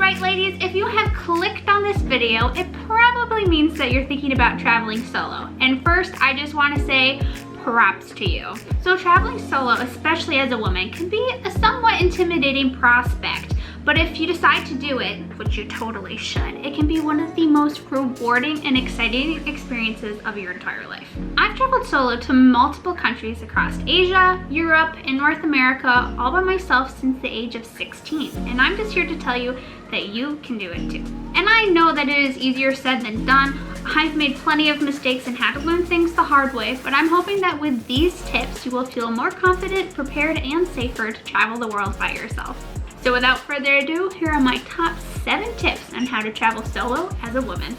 Alright ladies, if you have clicked on this video, it probably means that you're thinking about traveling solo. And first, I just want to say props to you. So traveling solo, especially as a woman, can be a somewhat intimidating prospect. But if you decide to do it, which you totally should, it can be one of the most rewarding and exciting experiences of your entire life. I've traveled solo to multiple countries across Asia, Europe, and North America, all by myself since the age of 16. And I'm just here to tell you that you can do it too. And I know that it is easier said than done. I've made plenty of mistakes and had to learn things the hard way, but I'm hoping that with these tips, you will feel more confident, prepared, and safer to travel the world by yourself. So without further ado, here are my top 7 tips on how to travel solo as a woman.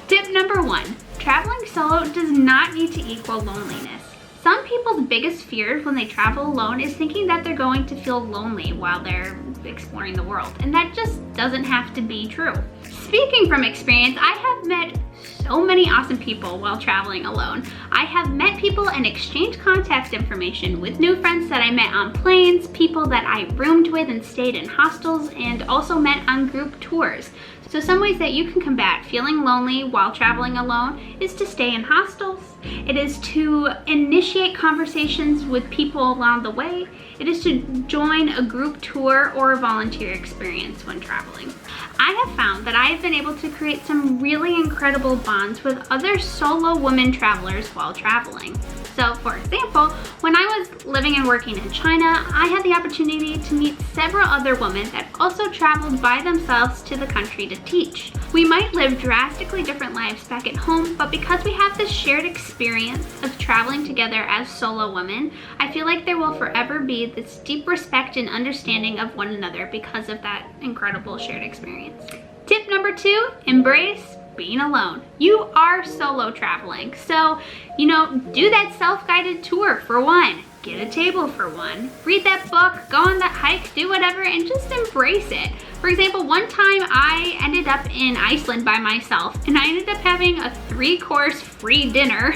Tip number 1, traveling solo does not need to equal loneliness. Some people's biggest fears when they travel alone is thinking that they're going to feel lonely while they're exploring the world, and that just doesn't have to be true. Speaking from experience, I have met so many awesome people while traveling alone. I have met people and exchanged contact information with new friends that I met on planes, people that I roomed with and stayed in hostels, and also met on group tours. So some ways that you can combat feeling lonely while traveling alone is to stay in hostels. It is to initiate conversations with people along the way. It is to join a group tour or a volunteer experience when traveling. I have found that I have been able to create some really incredible bonds with other solo women travelers while traveling. So for example, when I was living and working in China, I had the opportunity to meet several other women that also traveled by themselves to the country to teach. We might live drastically different lives back at home, but because we have this shared experience of traveling together as solo women, I feel like there will forever be this deep respect and understanding of one another because of that incredible shared experience. Tip number 2, embrace being alone. You are solo traveling, so do that self-guided tour for one. Get a table for one. Read that book, go on that hike, do whatever, and just embrace it. For example, one time I ended up in Iceland by myself, and I ended up having a 3-course free dinner.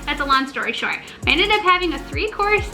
That's a long story short. I ended up having a 3-course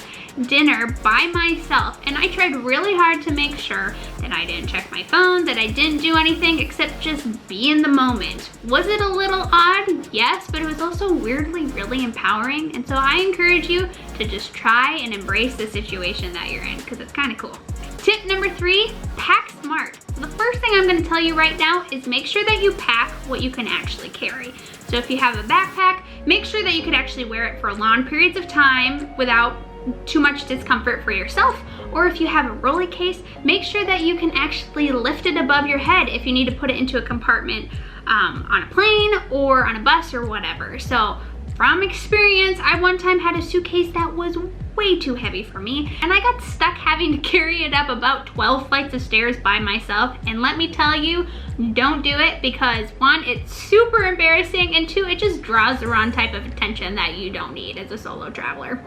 dinner by myself, and I tried really hard to make sure that I didn't check my phone, that I didn't do anything except just be in the moment. Was it a little odd? Yes, but it was also weirdly really empowering, and so I encourage you to just try and embrace the situation that you're in because it's kind of cool. Tip number 3, pack smart. So the first thing I'm going to tell you right now is make sure that you pack what you can actually carry. So if you have a backpack, make sure that you can actually wear it for long periods of time without too much discomfort for yourself. Or if you have a rolly case, make sure that you can actually lift it above your head if you need to put it into a compartment on a plane or on a bus or whatever. So from experience, I one time had a suitcase that was way too heavy for me, and I got stuck having to carry it up about 12 flights of stairs by myself. And let me tell you, don't do it, because 1, it's super embarrassing, and 2, it just draws the wrong type of attention that you don't need as a solo traveler.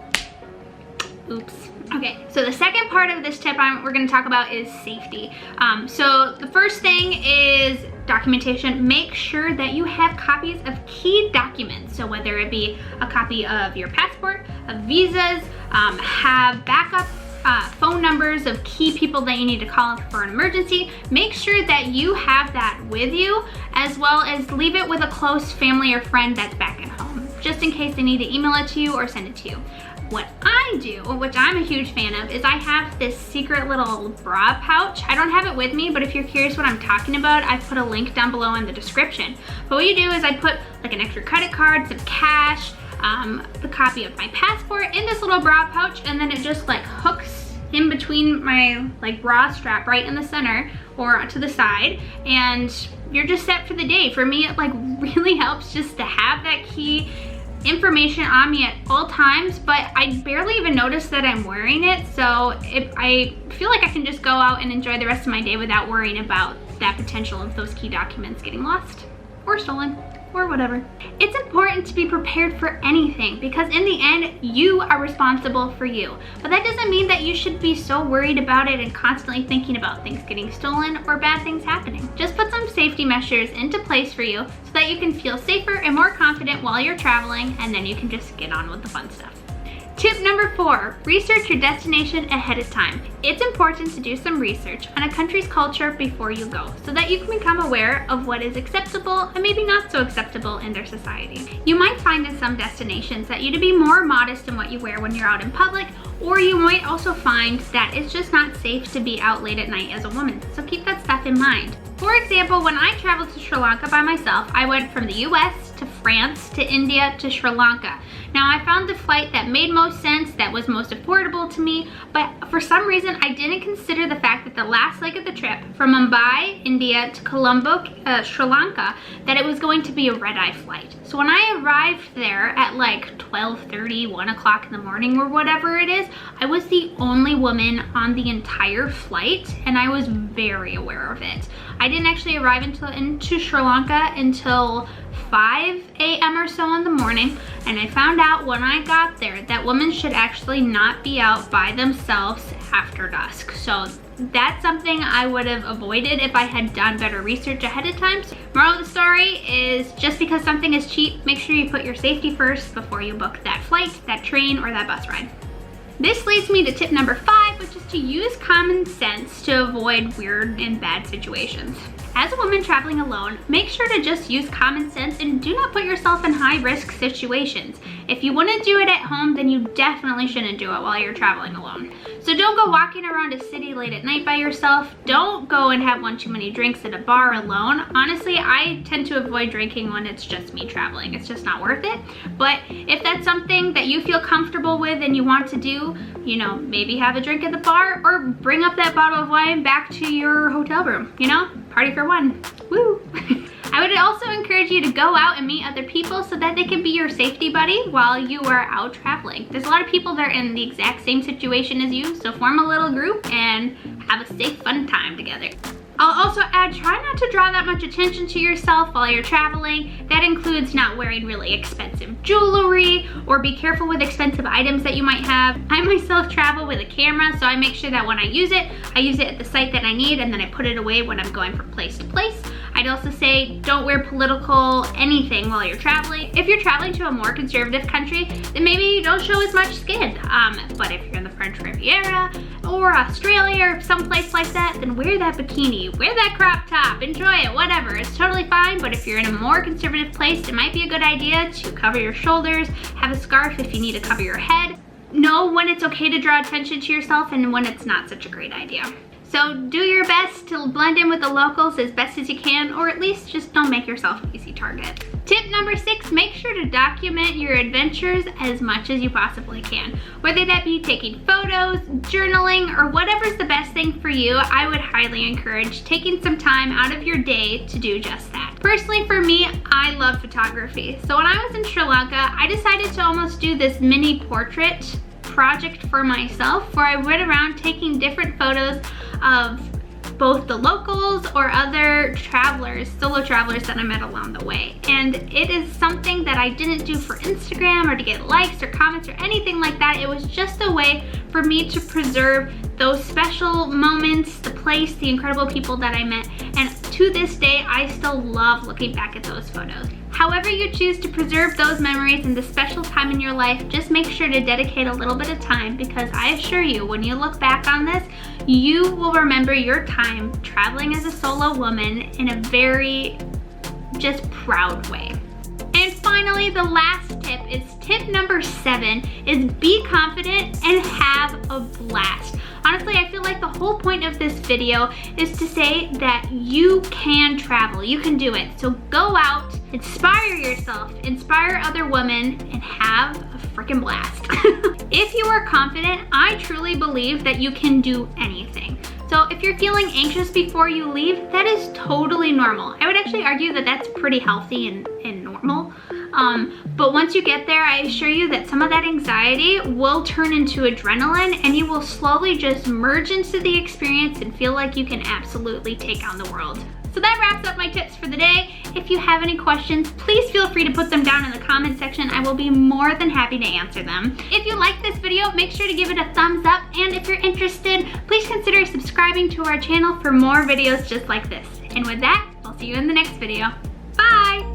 Oops. Okay, so the second part of this tip we're going to talk about is safety. So the first thing is documentation. Make sure that you have copies of key documents. So whether it be a copy of your passport, of visas, have backup phone numbers of key people that you need to call for an emergency. Make sure that you have that with you, as well as leave it with a close family or friend that's back at home, just in case they need to email it to you or send it to you. What I do, which I'm a huge fan of, is I have this secret little bra pouch. I don't have it with me, but if you're curious what I'm talking about, I've put a link down below in the description. But what you do is I put like an extra credit card, some cash, the copy of my passport in this little bra pouch, and then it just like hooks in between my like bra strap right in the center or to the side, and you're just set for the day. For me, it like really helps just to have that key information on me at all times, but I barely even notice that I'm wearing it, so I feel like I can just go out and enjoy the rest of my day without worrying about that potential of those key documents getting lost or stolen or whatever. It's important to be prepared for anything, because in the end, you are responsible for you. But that doesn't mean that you should be so worried about it and constantly thinking about things getting stolen or bad things happening. Just put some safety measures into place for you so that you can feel safer and more confident while you're traveling, and then you can just get on with the fun stuff. Tip number 4, research your destination ahead of time. It's important to do some research on a country's culture before you go so that you can become aware of what is acceptable and maybe not so acceptable in their society. You might find in some destinations that you to be more modest in what you wear when you're out in public, or you might also find that it's just not safe to be out late at night as a woman, so keep that stuff in mind. For example, when I traveled to Sri Lanka by myself, I went from the US to France to India to Sri Lanka. Now I found the flight that made most sense, that was most affordable to me, but for some reason I didn't consider the fact that the last leg of the trip from Mumbai, India to Colombo, Sri Lanka, that it was going to be a red-eye flight. So when I arrived there at like 12:30, 1 o'clock in the morning or whatever it is, I was the only woman on the entire flight and I was very aware of it. I didn't actually arrive into Sri Lanka until 5 a.m. or so in the morning, and I found out when I got there that women should actually not be out by themselves after dusk. So that's something I would have avoided if I had done better research ahead of time. So, moral of the story is just because something is cheap, make sure you put your safety first before you book that flight, that train, or that bus ride. This leads me to tip number 5, which is to use common sense to avoid weird and bad situations. As a woman traveling alone, make sure to just use common sense and do not put yourself in high-risk situations. If you wouldn't do it at home, then you definitely shouldn't do it while you're traveling alone. So don't go walking around a city late at night by yourself. Don't go and have one too many drinks at a bar alone. Honestly, I tend to avoid drinking when it's just me traveling. It's just not worth it. But if that's something that you feel comfortable with and you want to do, you know, maybe have a drink at the bar or bring up that bottle of wine back to your hotel room, you know? Party for one. Woo! I would also encourage you to go out and meet other people so that they can be your safety buddy while you are out traveling. There's a lot of people that are in the exact same situation as you, so form a little group and have a safe, fun time together. I'll also add, try not to draw that much attention to yourself while you're traveling. That includes not wearing really expensive jewelry, or be careful with expensive items that you might have. I myself travel with a camera, so I make sure that when I use it at the site that I need, and then I put it away when I'm going from place to place. I'd also say don't wear political anything while you're traveling. If you're traveling to a more conservative country, then maybe don't show as much skin. But if you're in the French Riviera or Australia or someplace like that, then wear that bikini, wear that crop top, enjoy it, whatever. It's totally fine, but if you're in a more conservative place, it might be a good idea to cover your shoulders, have a scarf if you need to cover your head. Know when it's okay to draw attention to yourself and when it's not such a great idea. So do your best to blend in with the locals as best as you can, or at least just don't make yourself an easy target. Tip number 6, make sure to document your adventures as much as you possibly can. Whether that be taking photos, journaling, or whatever's the best thing for you, I would highly encourage taking some time out of your day to do just that. Personally, for me, I love photography. So when I was in Sri Lanka, I decided to almost do this mini portrait project for myself where I went around taking different photos of both the locals or other travelers, solo travelers that I met along the way. And it is something that I didn't do for Instagram or to get likes or comments or anything like that. It was just a way for me to preserve those special moments, the place, the incredible people that I met. And to this day, I still love looking back at those photos. However you choose to preserve those memories and the special time in your life, just make sure to dedicate a little bit of time, because I assure you, when you look back on this, you will remember your time traveling as a solo woman in a very just proud way. And finally, the last tip is tip number 7 is be confident and have a blast. Honestly, I feel like the whole point of this video is to say that you can travel, you can do it. So go out, inspire yourself, inspire other women, and have a freaking blast. If you are confident, I truly believe that you can do anything. So if you're feeling anxious before you leave, that is totally normal. I would actually argue that that's pretty healthy and normal. But once you get there, I assure you that some of that anxiety will turn into adrenaline, and you will slowly just merge into the experience and feel like you can absolutely take on the world. So that wraps up my tips for the day. If you have any questions, please feel free to put them down in the comment section. I will be more than happy to answer them. If you like this video, make sure to give it a thumbs up. And if you're interested, please consider subscribing to our channel for more videos just like this. And with that, I'll see you in the next video. Bye!